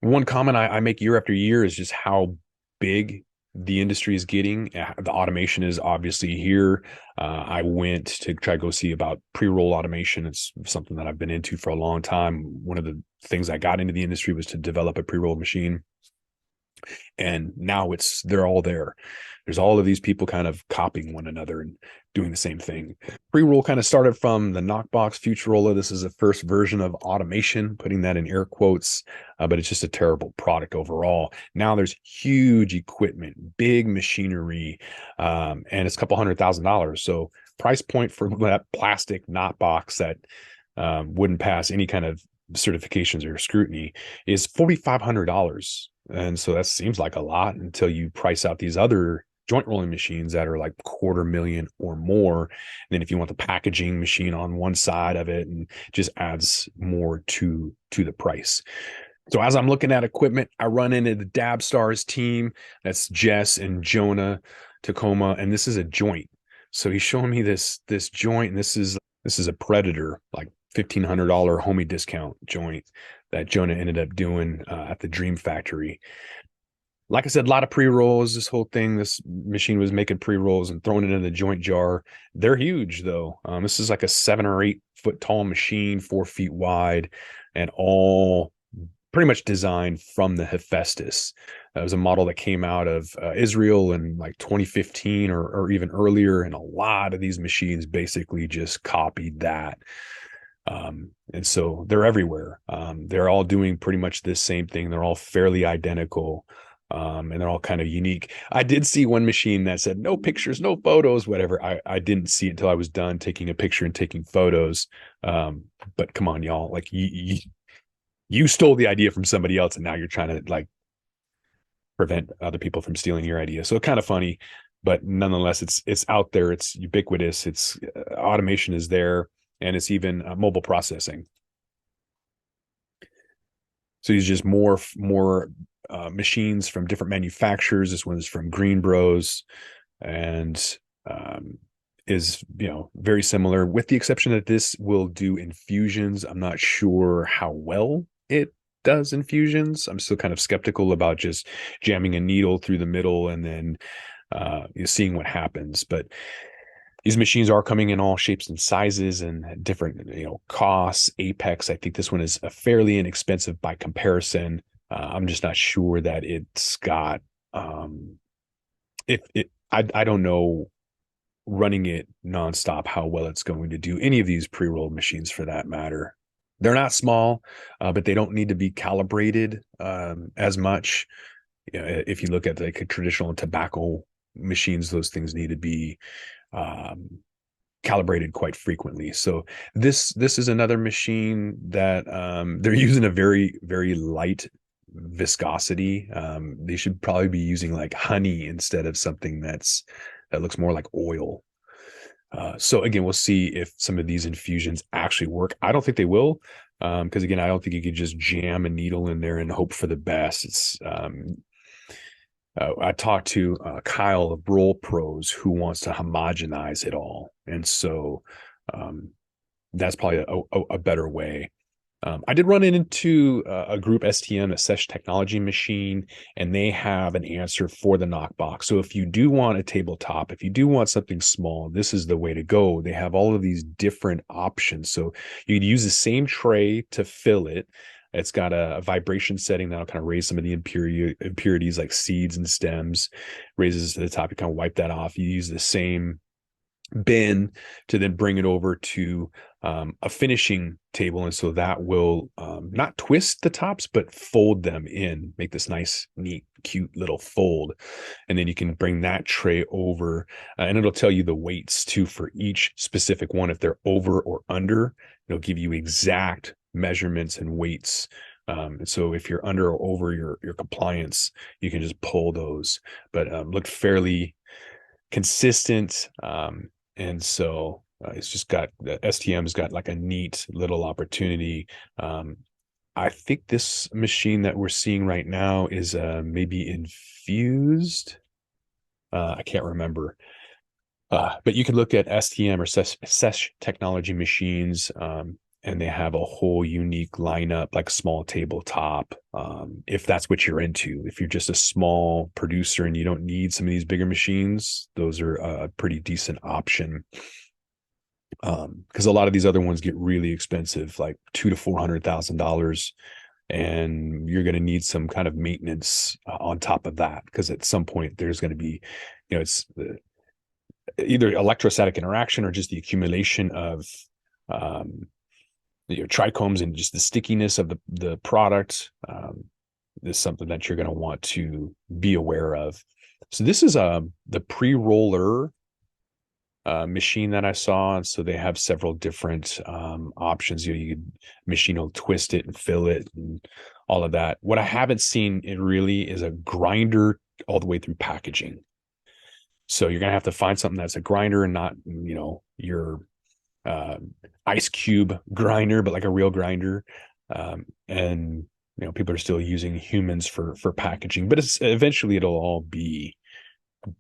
One comment I make year after year is just how big the industry is getting. The automation is obviously here. I went to try to go see about pre-roll automation. It's something that I've been into for a long time. One of the things I got into the industry was to develop a pre-roll machine, and now they're all there. There's all of these people kind of copying one another and doing the same thing. Pre-roll kind of started from the knockbox Futurola. This is the first version of automation, putting that in air quotes, but it's just a terrible product overall. Now there's huge equipment, big machinery, and it's a couple $100,000. So price point for that plastic knockbox that wouldn't pass any kind of certifications or scrutiny is $4,500. And so that seems like a lot until you price out these other joint rolling machines that are like $250,000 or more. And then if you want the packaging machine on one side of it, and just adds more to the price. So as I'm looking at equipment, I run into the Dabstars team. That's Jess and Jonah Tacoma, and this is a joint. So he's showing me this joint, and this is a Predator, like $1,500 homie discount joint that Jonah ended up doing at the Dream Factory. Like I said, a lot of pre-rolls. This whole thing, this machine was making pre-rolls and throwing it in the joint jar. They're huge, though. This is like a 7 or 8 foot tall machine, 4 feet wide, and all pretty much designed from the Hephaestus. That was a model that came out of Israel in like 2015 or even earlier, and a lot of these machines basically just copied that. And so they're everywhere. They're all doing pretty much the same thing. They're all fairly identical. And they're all kind of unique. I did see one machine that said no pictures, no photos, whatever. I didn't see it until I was done taking a picture and taking photos. But come on, y'all, like you stole the idea from somebody else, and now you're trying to like prevent other people from stealing your idea. So kind of funny, but nonetheless, it's out there. It's ubiquitous. It's automation is there, and it's even mobile processing. So these just more machines from different manufacturers. This one is from Greenbros, and is very similar, with the exception that this will do infusions. I'm not sure how well it does infusions. I'm still kind of skeptical about just jamming a needle through the middle and then seeing what happens. But these machines are coming in all shapes and sizes and different, costs. Apehex, I think this one is fairly inexpensive by comparison. I'm just not sure that it's got, I don't know, running it nonstop, how well it's going to do. Any of these pre-rolled machines for that matter. They're not small, but they don't need to be calibrated as much. If you look at like a traditional tobacco machines, those things need to be calibrated quite frequently. So this is another machine that they're using a very, very light viscosity. They should probably be using like honey instead of something that looks more like oil. So again, we'll see if some of these infusions actually work. I don't think they will, because again, I don't think you could just jam a needle in there and hope for the best. It's I talked to Kyle of RollPros, who wants to homogenize it all, and so that's probably a better way. I did run into a group STM, a Sesh Technology machine, and they have an answer for the knockbox. So if you do want a tabletop, if you do want something small, this is the way to go. They have all of these different options. So you could use the same tray to fill it. It's got a vibration setting that'll kind of raise some of the impurities like seeds and stems, raises to the top. You kind of wipe that off. You use the same bin to then bring it over to a finishing table, and so that will not twist the tops but fold them in, make this nice, neat, cute little fold. And then you can bring that tray over, and it'll tell you the weights too for each specific one. If they're over or under, it'll give you exact measurements and weights. And so if you're under or over your compliance, you can just pull those. But looked fairly consistent. And so it's just got the STM's got like a neat little opportunity. I think this machine that we're seeing right now is maybe infused. I can't remember. But you can look at STM or Sesh Technology machines. and they have a whole unique lineup, like small tabletop. If that's what you're into, if you're just a small producer and you don't need some of these bigger machines, those are a pretty decent option. Because a lot of these other ones get really expensive, like $200,000 to $400,000, and you're going to need some kind of maintenance on top of that. Because at some point there's going to be, it's either electrostatic interaction or just the accumulation of trichomes and just the stickiness of the product is something that you're going to want to be aware of. So this is the PreRoll-Er machine that I saw. And so they have several different options. You could machine will twist it and fill it and all of that. What I haven't seen it really is a grinder all the way through packaging. So you're gonna have to find something that's a grinder and not, your ice cube grinder, but like a real grinder. And people are still using humans for packaging, but eventually it'll all be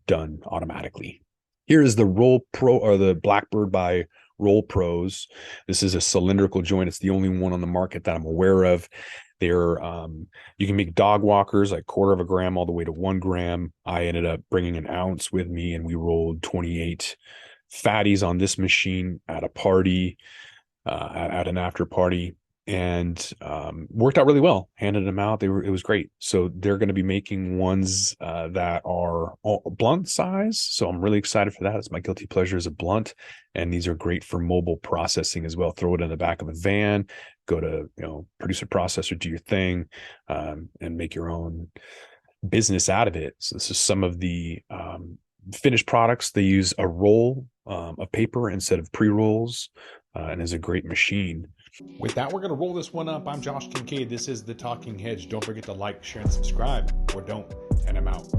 done automatically. Here is the RollPro, or the BlackBird by RollPros. This is a cylindrical joint. It's the only one on the market that I'm aware of. They're you can make dog walkers like 1/4 gram all the way to 1 gram. I ended up bringing an ounce with me, and we rolled 28 fatties on this machine at a party, at an after party, and worked out really well. Handed them out. It was great. So they're going to be making ones that are blunt size. So I'm really excited for that. It's my guilty pleasure as a blunt. And these are great for mobile processing as well. Throw it in the back of a van, go to, producer processor, do your thing, and make your own business out of it. So this is some of the finished products. They use a roll of paper instead of pre-rolls, and is a great machine. With that, we're going to roll this one up. I'm Josh Kincaid. This is The Talking Hedge. Don't forget to like, share, and subscribe, or don't, and I'm out.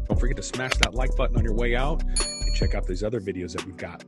Don't forget to smash that like button on your way out and check out these other videos that we've got.